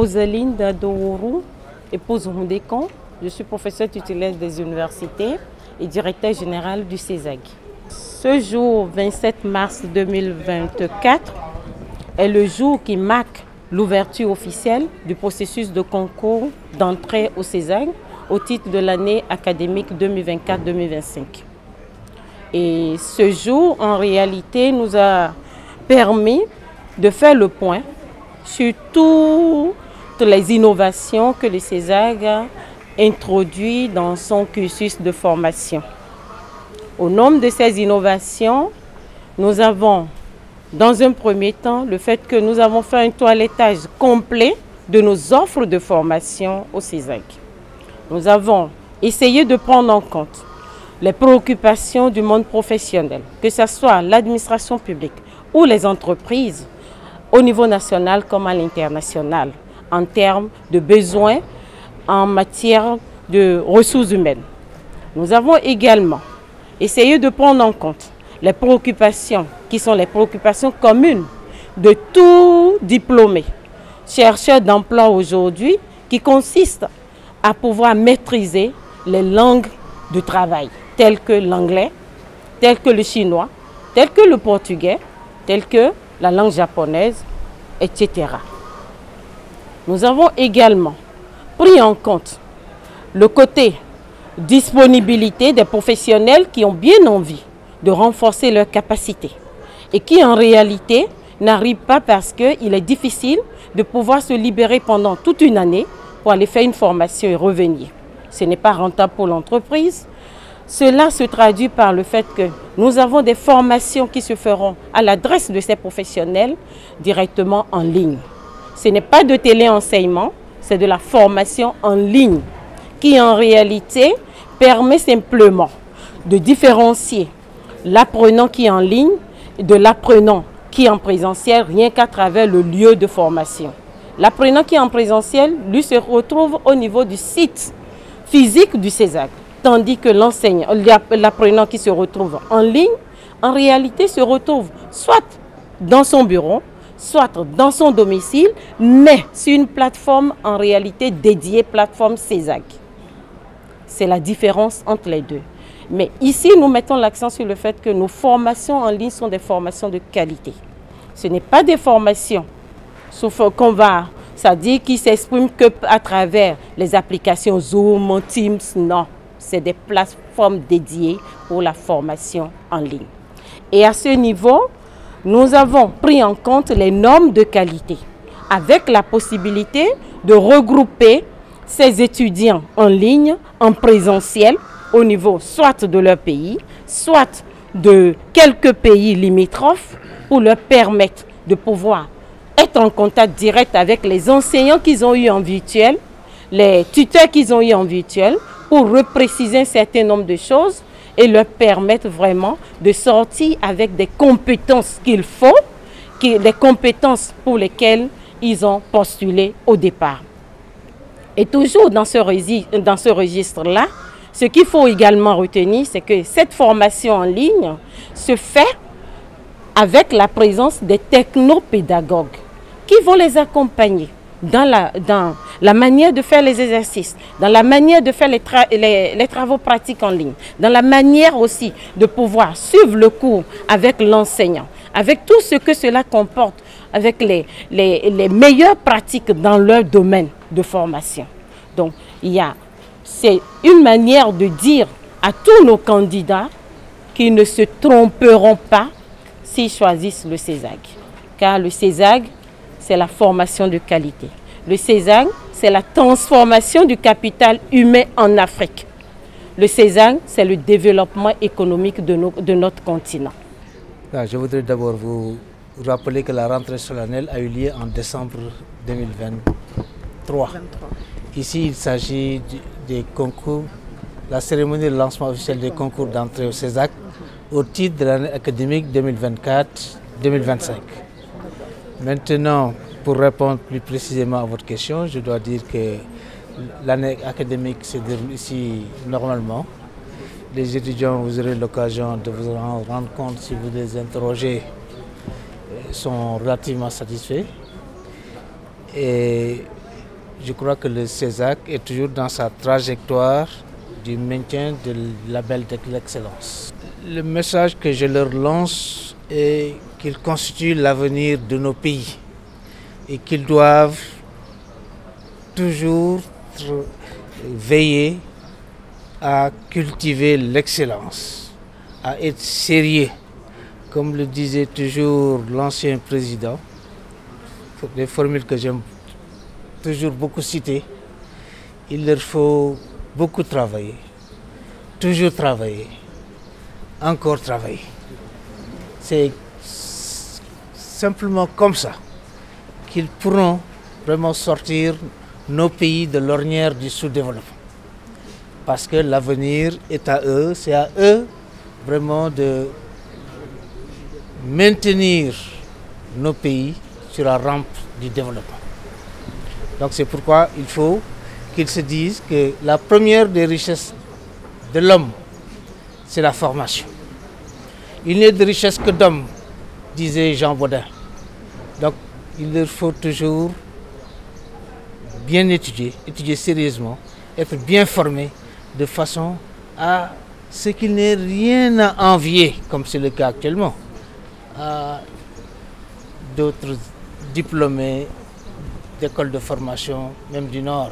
Rosaline Dadourou, épouse Houndékon. Je suis professeure titulaire des universités et directeur général du CESAG. Ce jour 27 mars 2024 est le jour qui marque l'ouverture officielle du processus de concours d'entrée au CESAG au titre de l'année académique 2024-2025. Et ce jour, en réalité, nous a permis de faire le point sur toutes les innovations que le CESAG a introduites dans son cursus de formation. Au nombre de ces innovations, nous avons, dans un premier temps, le fait que nous avons fait un toilettage complet de nos offres de formation au CESAG. Nous avons essayé de prendre en compte les préoccupations du monde professionnel, que ce soit l'administration publique ou les entreprises, au niveau national comme à l'international, en termes de besoins en matière de ressources humaines. Nous avons également essayé de prendre en compte les préoccupations qui sont les préoccupations communes de tout diplômé, chercheur d'emploi aujourd'hui, qui consiste à pouvoir maîtriser les langues de travail, telles que l'anglais, telles que le chinois, telles que le portugais, telles que la langue japonaise, etc. Nous avons également pris en compte le côté disponibilité des professionnels qui ont bien envie de renforcer leurs capacités et qui en réalité n'arrivent pas parce qu'il est difficile de pouvoir se libérer pendant toute une année pour aller faire une formation et revenir. Ce n'est pas rentable pour l'entreprise. Cela se traduit par le fait que nous avons des formations qui se feront à l'adresse de ces professionnels directement en ligne. Ce n'est pas de téléenseignement, c'est de la formation en ligne qui en réalité permet simplement de différencier l'apprenant qui est en ligne de l'apprenant qui est en présentiel rien qu'à travers le lieu de formation. L'apprenant qui est en présentiel, lui, se retrouve au niveau du site physique du CESAG, tandis que l'apprenant qui se retrouve en ligne, en réalité se retrouve soit dans son bureau, soit dans son domicile, mais sur une plateforme en réalité dédiée, plateforme CESAG. C'est la différence entre les deux. Mais ici, nous mettons l'accent sur le fait que nos formations en ligne sont des formations de qualité. Ce n'est pas des formations c'est-à-dire qui s'expriment qu'à travers les applications Zoom, Teams, non. C'est des plateformes dédiées pour la formation en ligne. Et à ce niveau, nous avons pris en compte les normes de qualité avec la possibilité de regrouper ces étudiants en ligne, en présentiel, au niveau soit de leur pays, soit de quelques pays limitrophes pour leur permettre de pouvoir être en contact direct avec les enseignants qu'ils ont eu en virtuel, les tuteurs qu'ils ont eu en virtuel, pour repréciser un certain nombre de choses et leur permettre vraiment de sortir avec des compétences qu'il faut, des compétences pour lesquelles ils ont postulé au départ. Et toujours dans ce registre-là, ce qu'il faut également retenir, c'est que cette formation en ligne se fait avec la présence des technopédagogues qui vont les accompagner dans la manière de faire les exercices, dans la manière de faire les travaux pratiques en ligne, dans la manière aussi de pouvoir suivre le cours avec l'enseignant, avec tout ce que cela comporte, avec les meilleures pratiques dans leur domaine de formation. Donc, c'est une manière de dire à tous nos candidats qu'ils ne se tromperont pas s'ils choisissent le CESAG. Car le CESAG, c'est la formation de qualité. Le CESAG, c'est la transformation du capital humain en Afrique. Le CESAG, c'est le développement économique de notre continent. Je voudrais d'abord vous rappeler que la rentrée solennelle a eu lieu en décembre 2023. Ici, il s'agit des concours, la cérémonie de lancement officiel des concours d'entrée au CESAG au titre de l'année académique 2024-2025. Maintenant, pour répondre plus précisément à votre question, je dois dire que l'année académique se déroule ici normalement. Les étudiants, vous aurez l'occasion de vous en rendre compte si vous les interrogez, sont relativement satisfaits. Et je crois que le CESAC est toujours dans sa trajectoire du maintien de label de l'excellence. Le message que je leur lance est qu'ils constituent l'avenir de nos pays et qu'ils doivent toujours veiller à cultiver l'excellence, à être sérieux. Comme le disait toujours l'ancien président, des formules que j'aime toujours beaucoup citer, il leur faut beaucoup travailler, toujours travailler, encore travailler. C'est simplement comme ça qu'ils pourront vraiment sortir nos pays de l'ornière du sous-développement. Parce que l'avenir est à eux, c'est à eux vraiment de maintenir nos pays sur la rampe du développement. Donc c'est pourquoi il faut qu'ils se disent que la première des richesses de l'homme, c'est la formation. Il n'est de richesse que d'homme, disait Jean Bodin. Donc il leur faut toujours bien étudier sérieusement, être bien formé de façon à ce qu'il n'ait rien à envier, comme c'est le cas actuellement, à d'autres diplômés d'écoles de formation, même du Nord.